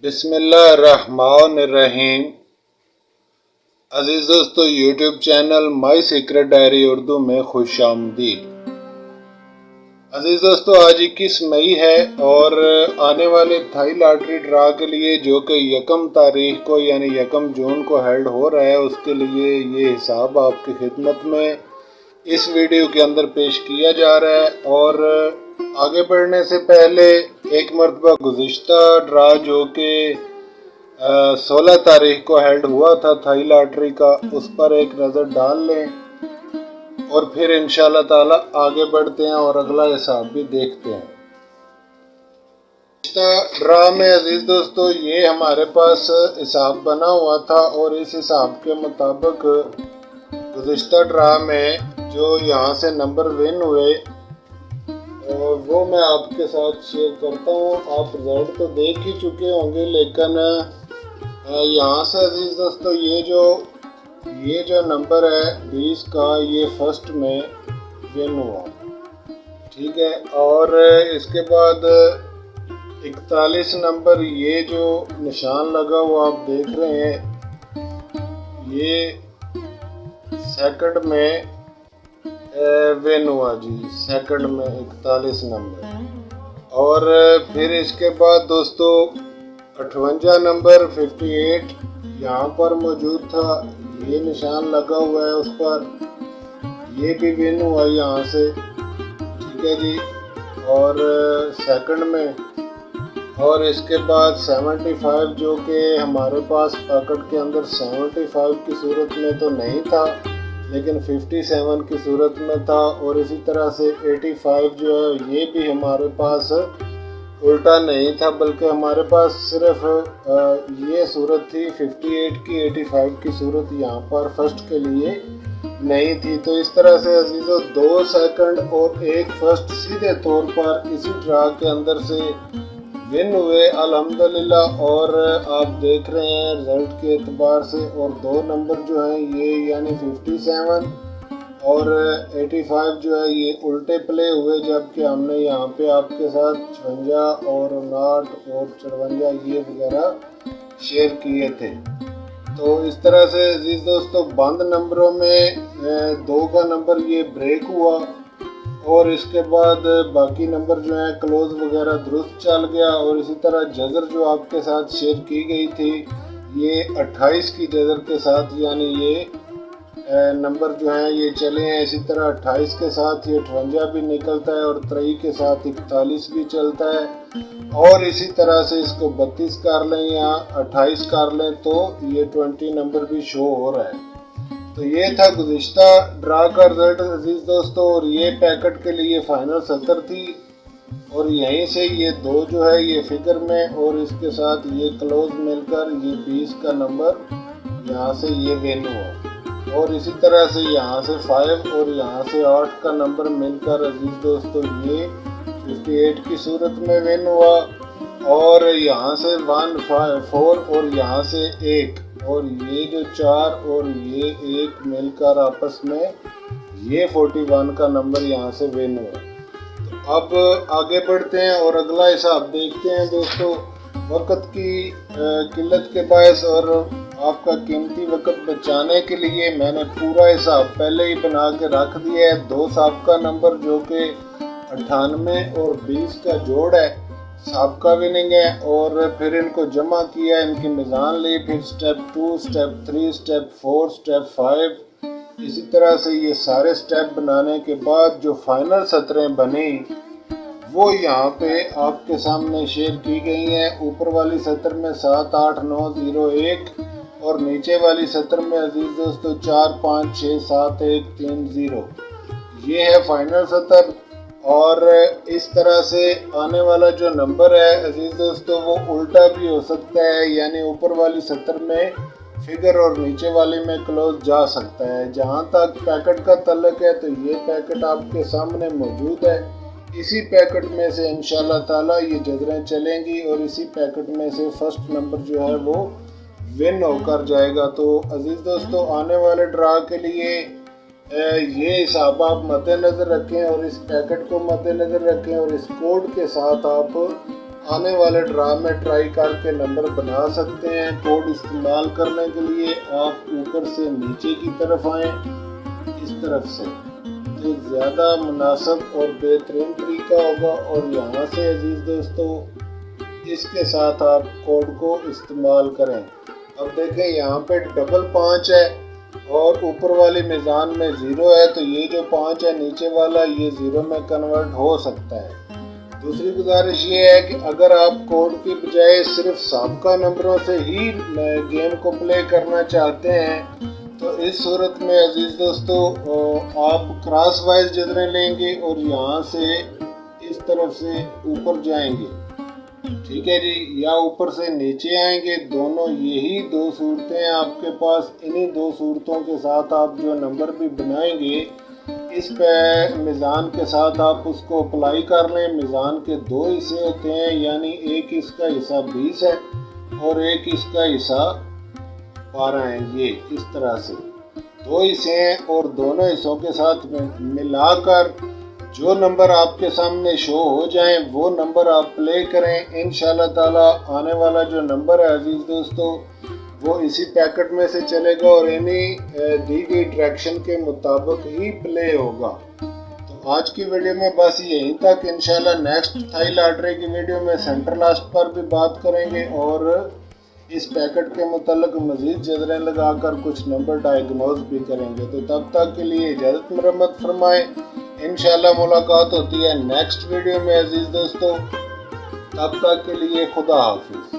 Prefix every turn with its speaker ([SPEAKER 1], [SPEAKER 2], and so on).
[SPEAKER 1] बिस्मिल्लाहिर्रहमानिर्रहीम। अजीज़ दोस्तों, YouTube channel my secret diary Urdu में खुश आमदीद। अजीज़ दोस्तों, आज 21 मई है और आने वाले थाई लॉटरी ड्रा के लिए जो कि 1 तारीख को यानी 1 जून को हेल्ड हो रहा है, उसके लिए ये हिसाब आपकी खिदमत में इस वीडियो के अंदर पेश किया जा रहा है। और आगे बढ़ने से पहले एक मरतबा गुज़िश्ता ड्रा जो कि 16 तारीख को हेल्ड हुआ था थाई लॉटरी का, उस पर एक नज़र डाल लें और फिर इंशाल्लाह ताला आगे बढ़ते हैं और अगला हिसाब भी देखते हैं। ड्रा में अजीज़ दोस्तों ये हमारे पास हिसाब बना हुआ था और इस हिसाब के मुताबिक गुज़िश्ता ड्रा में जो यहाँ से नंबर विन हुए वो मैं आपके साथ शेयर करता हूँ। आप रिजल्ट तो देख ही चुके होंगे, लेकिन यहाँ से अजीज़ दोस्तों ये जो नंबर है 20 का, ये फर्स्ट में विन हुआ, ठीक है। और इसके बाद 41 नंबर ये जो निशान लगा हुआ आप देख रहे हैं, ये सेकंड में विन हुआ जी, सेकंड में 41 नंबर। और फिर इसके बाद दोस्तों 58 नंबर 58 यहाँ पर मौजूद था, ये निशान लगा हुआ है उस पर, ये भी विन हुआ यहाँ से, ठीक है जी। और सेकंड में, और इसके बाद 75 जो कि हमारे पास पैकेट के अंदर 75 की सूरत में तो नहीं था, लेकिन 57 की सूरत में था। और इसी तरह से 85 जो है ये भी हमारे पास उल्टा नहीं था, बल्कि हमारे पास सिर्फ ये सूरत थी 58 की, 85 की सूरत यहाँ पर फर्स्ट के लिए नहीं थी। तो इस तरह से अजीज़ों 2 सेकंड और 1 फर्स्ट सीधे तौर पर इसी ड्रा के अंदर से विन हुए अल्हम्दुलिल्लाह। और आप देख रहे हैं रिजल्ट के एतबार से, और 2 नंबर जो हैं ये यानी 57 और 85 जो है ये उल्टे प्ले हुए, जबकि हमने यहाँ पे आपके साथ 56 और 59 और 54 ये वगैरह शेयर किए थे। तो इस तरह से अजीज़ दोस्तों बंद नंबरों में 2 का नंबर ये ब्रेक हुआ और इसके बाद बाकी नंबर जो है क्लोज वगैरह दुरुस्त चल गया। और इसी तरह जज़र जो आपके साथ शेयर की गई थी ये 28 की जज़र के साथ, यानी ये नंबर जो हैं ये चले हैं। इसी तरह 28 के साथ ये 58 भी निकलता है और 23 के साथ 41 भी चलता है। और इसी तरह से इसको 32 कर लें या 28 कर लें तो ये 20 नंबर भी शो हो रहा है। तो ये था गुज़िश्ता ड्रा का रिजल्ट अजीज़ दोस्तों। और ये पैकेट के लिए फाइनल 70 थी और यहीं से ये 2 जो है ये फिगर में और इसके साथ ये क्लोज मिलकर ये 20 का नंबर यहाँ से ये विन हुआ। और इसी तरह से यहाँ से 5 और यहाँ से 8 का नंबर मिलकर अजीज़ दोस्तों ये 58 की सूरत में विन हुआ। और यहाँ से 1 5 4 और यहाँ से 1 और ये जो 4 और ये 1 मिलकर आपस में ये 41 का नंबर यहाँ से विन हुआ। तो अब आगे बढ़ते हैं और अगला हिसाब देखते हैं दोस्तों। वक्त की किल्लत के बायस और आपका कीमती वक्त बचाने के लिए मैंने पूरा हिसाब पहले ही बना के रख दिया है। 2 साबका नंबर जो कि 98 और 20 का जोड़ है, साबका विनिंग है, और फिर इनको जमा किया, इनकी मिज़ान ली, फिर स्टेप 2 स्टेप 3 स्टेप 4 स्टेप 5, इसी तरह से ये सारे स्टेप बनाने के बाद जो फाइनल सतरें बनी वो यहाँ पे आपके सामने शेयर की गई हैं। ऊपर वाली सतर में 7 8 9 0 1 और नीचे वाली सतर में अजीज़ दोस्तों 4 5 6 7 1 3 0, ये है फाइनल सतर। और इस तरह से आने वाला जो नंबर है अजीज़ दोस्तों वो उल्टा भी हो सकता है, यानी ऊपर वाली सतर में फिगर और नीचे वाले में क्लोज जा सकता है। जहाँ तक पैकेट का तल्लक है तो ये पैकेट आपके सामने मौजूद है। इसी पैकेट में से इंशाल्लाह ताला ये जज़रें चलेंगी और इसी पैकेट में से फर्स्ट नंबर जो है वो विन होकर जाएगा। तो अजीज़ दोस्तों आने वाले ड्रा के लिए ये हिसाब आप मद्देनज़र रखें और इस पैकेट को मद्देनज़र रखें और इस कोड के साथ आप آنے والے ڈرا میں ٹرائی کر کے نمبر بنا سکتے ہیں۔ کوڈ استعمال کرنے کے لیے آپ اوپر سے نیچے کی طرف آئیں، اس طرف سے تو زیادہ مناسب اور بہترین طریقہ ہوگا، اور یہاں سے عزیز دوستو اس کے ساتھ آپ کوڈ کو استعمال کریں۔ اب دیکھیں یہاں پہ ڈبل 5 ہے اور اوپر والی میزان میں 0 ہے، تو یہ جو 5 ہے نیچے والا یہ 0 میں کنورٹ ہو سکتا ہے۔ دوسری گزارش یہ ہے کہ اگر آپ کوڈ کی بجائے صرف سابقہ نمبروں سے ہی گیم کو پلے کرنا چاہتے ہیں تو اس صورت میں عزیز دوستو آپ کراس وائز جدریں لیں گے اور یہاں سے اس طرف سے اوپر جائیں گے، ٹھیک ہے جی، یا اوپر سے نیچے آئیں گے۔ دونوں یہی دو صورتیں ہیں آپ کے پاس، انہی دو صورتوں کے ساتھ آپ جو نمبر بھی بنائیں گے اس پہ میزان کے ساتھ آپ اس کو اپلائی کر لیں۔ میزان کے 2 حصے ہوتے ہیں، یعنی ایک اس کا حصہ 20 ہے اور ایک اس کا حصہ 12 ہے، یہ اس طرح سے 2 حصے ہیں، اور دونوں حصوں کے ساتھ ملا کر جو نمبر آپ کے سامنے شو ہو جائیں وہ نمبر آپ پلے کریں۔ انشاءاللہ تعالی آنے والا جو نمبر ہے عزیز دوستو وہ اسی پیکٹ میں سے چلے گا اور انہی دی گئی ڈائریکشن کے مطابق ہی پلے ہوگا۔ تو آج کی ویڈیو میں بس یہیں تک، انشاءاللہ نیکسٹ تھائی لاٹری کی ویڈیو میں سینٹر لاسٹ پر بھی بات کریں گے اور اس پیکٹ کے متعلق مزید جذریں لگا کر کچھ نمبر ڈائیگنوز بھی کریں گے۔ تو تب تک کے لیے اجازت مرمت فرمائیں، انشاءاللہ ملاقات ہوتی ہے نیکسٹ ویڈیو میں عزیز دوستو، تب تک کے لیے خدا حافظ۔